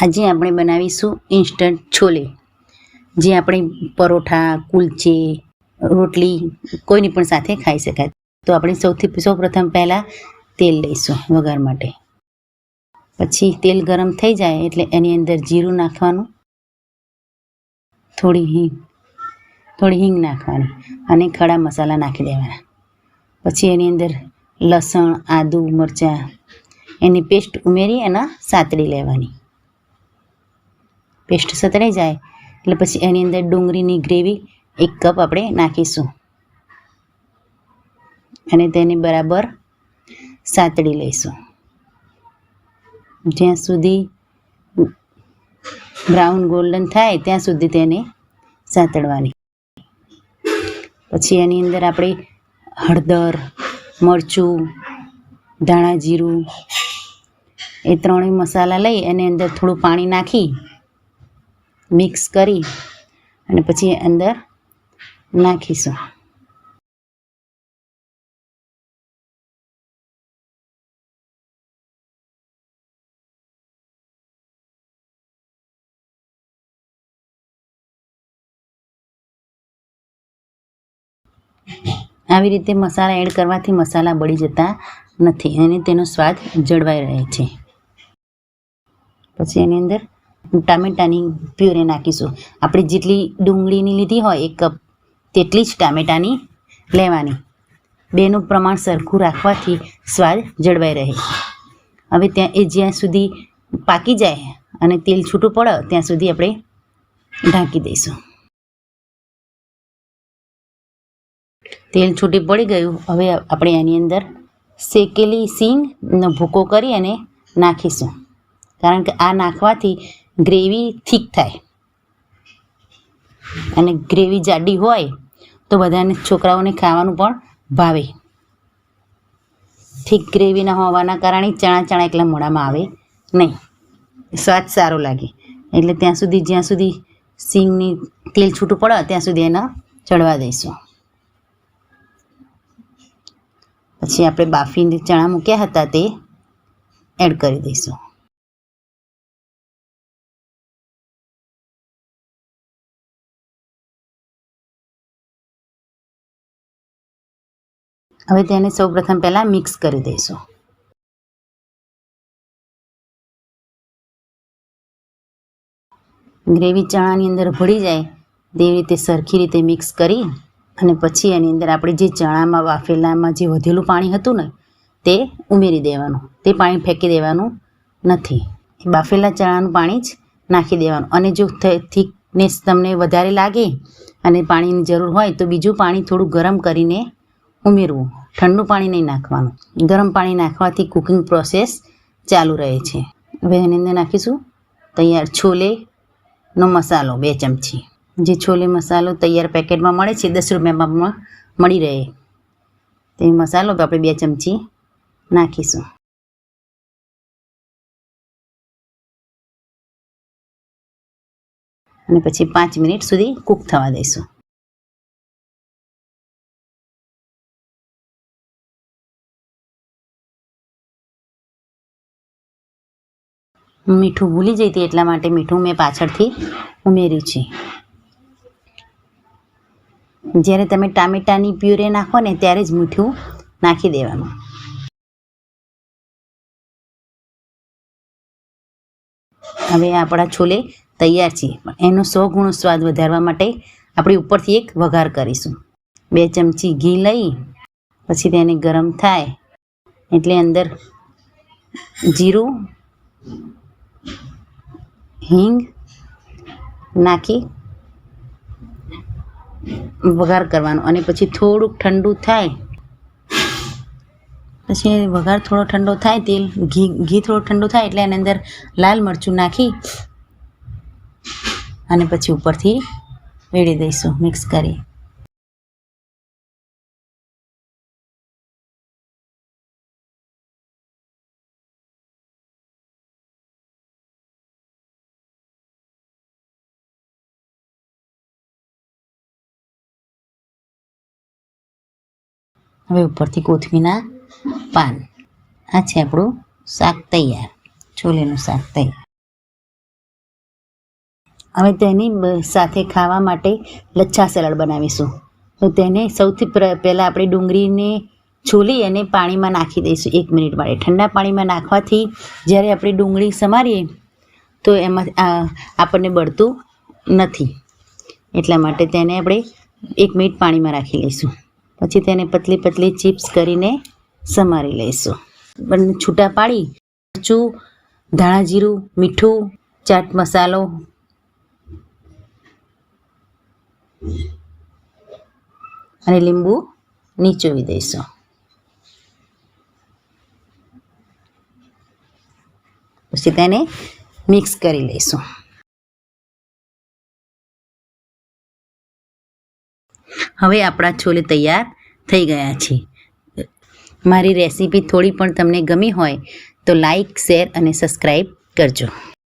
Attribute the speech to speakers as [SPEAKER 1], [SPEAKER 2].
[SPEAKER 1] આજે આપણે બનાવીશું ઇન્સ્ટન્ટ છોલે, જે આપણે પરોઠા, કુલચે, રોટલી કોઈની પણ સાથે ખાઈ શકાય. તો આપણે સૌપ્રથમ પહેલાં તેલ લઈશું વઘાર માટે. પછી તેલ ગરમ થઈ જાય એટલે એની અંદર જીરું નાખવાનું, થોડી હિંગ નાખવાની અને ખડા મસાલા નાખી દેવાના. પછી એની અંદર લસણ, આદુ, મરચાં એની પેસ્ટ ઉમેરી અને સાતળી લેવાની. પેસ્ટ સતળાઈ જાય એટલે પછી એની અંદર ડુંગળીની ગ્રેવી 1 કપ આપણે નાખીશું અને તેને બરાબર સાતળી લઈશું જ્યાં સુધી બ્રાઉન ગોલ્ડન થાય ત્યાં સુધી તેને સાતળવાની. પછી એની અંદર આપણે હળદર, મરચું, ધાણા જીરું એ ત્રણેય મસાલા લઈ એની અંદર થોડું પાણી નાખી મિક્સ કરી અને પછી અંદર નાખીશું. આવી રીતે મસાલા એડ કરવાથી મસાલા બળી જતા નથી અને તેનો સ્વાદ જળવાઈ રહે છે. પછી એની અંદર ટામેટાની પ્યુરી નાખીશું. આપણે જેટલી ડુંગળીની લીધી હોય 1 કપ તેટલી જ ટામેટાની લેવાની. બેનું પ્રમાણ સરખું રાખવાથી સ્વાદ જળવાઈ રહે. હવે જ્યાં સુધી પાકી જાય અને તેલ છૂટું પડે ત્યાં સુધી આપણે ઢાંકી દઈશું. તેલ છૂટી પડી ગયું. હવે આપણે એની અંદર શેકેલી સિંગનો ભૂકો કરી અને નાખીશું, કારણ કે આ નાખવાથી ગ્રેવી થીક થાય અને ગ્રેવી જાડી હોય તો બધાને છોકરાઓને ખાવાનું પણ ભાવે. થીક ગ્રેવી ના હોવાના કારણે ચણા એકલા મોઢામાં આવે નહીં, સ્વાદ સારો લાગે. એટલે જ્યાં સુધી સિંગની તેલ છૂટું પડે ત્યાં સુધી એને ચડવા દઈશું. પછી આપણે બાફીને ચણા મૂક્યા હતા તે એડ કરી દઈશું. હવે તેને સૌપ્રથમ પહેલાં મિક્સ કરી દઈશું. ગ્રેવી ચણાની અંદર ભળી જાય તેવી રીતે સરખી રીતે મિક્સ કરી અને પછી એની અંદર આપણે જે ચણામાં બાફેલામાં જે વધેલું પાણી હતું ને તે ઉમેરી દેવાનું. તે પાણી ફેંકી દેવાનું નથી, બાફેલા ચણાનું પાણી જ નાખી દેવાનું. અને જો થિકનેસ તમને વધારે લાગે અને પાણીની જરૂર હોય તો બીજું પાણી થોડું ગરમ કરીને ઉમેરવું. ઠંડુ પાણી નહીં નાખવાનું. ગરમ પાણી નાખવાથી કુકિંગ પ્રોસેસ ચાલુ રહે છે. હવે એની અંદર નાખીશું તૈયાર છોલેનો મસાલો 2 ચમચી. જે છોલે મસાલો તૈયાર પેકેટમાં મળે છે, 10 રૂપિયામાં મળી રહે તે મસાલો આપણે 2 ચમચી નાખીશું. અને પછી 5 મિનિટ સુધી કૂક થવા દઈશું. મીઠું ભૂલી જઈતી એટલા માટે મીઠું મેં પાછળથી ઉમેર્યું છે. જ્યારે તમે ટામેટાની પ્યુરે નાખો ને ત્યારે જ મીઠું નાખી દેવાનું. હવે આપણા છોલે તૈયાર છે. એનો 100 ગુણો સ્વાદ વધારવા માટે આપણે ઉપરથી એક વઘાર કરીશું. 2 ચમચી ઘી લઈ પછી તેને ગરમ થાય એટલે અંદર જીરું, હિંગ નાખી વઘાર કરવાનો. અને પછી થોડુંક ઠંડુ થાય પછી વઘાર થોડો ઠંડો થાય, ઘી થોડું ઠંડુ થાય એટલે એની અંદર લાલ મરચું નાખી અને પછી ઉપરથી વેડી દઈશું મિક્સ કરી. હવે ઉપરથી કોથમીરના પાન. આ છે આપણું શાક તૈયાર, છોલેનું શાક તૈયાર. હવે તેની સાથે ખાવા માટે લચ્છા સલાડ બનાવીશું. તો તેને સૌથી પહેલાં આપણે ડુંગળીને છોલી અને પાણીમાં નાખી દઈશું 1 મિનિટ માટે. ઠંડા પાણીમાં નાખવાથી જ્યારે આપણે ડુંગળી સમારીએ તો એમાં આપણને બળતું નથી, એટલા માટે તેને આપણે 1 મિનિટ પાણીમાં રાખી લઈશું. પછી તેને પતલી પતલી ચિપ્સ કરીને સમારી લઈશું. બંને છૂટા પાડી મરચું, ધાણા જીરું, મીઠું, ચાટ મસાલો અને લીંબુ નીચોવી દઈશું. પછી તેને મિક્સ કરી લઈશું. હવે આપણા છોલે તૈયાર થઈ ગયા છે. મારી રેસીપી થોડી પણ તમને ગમી હોય તો લાઈક, શેર અને સબસ્ક્રાઈબ કરજો.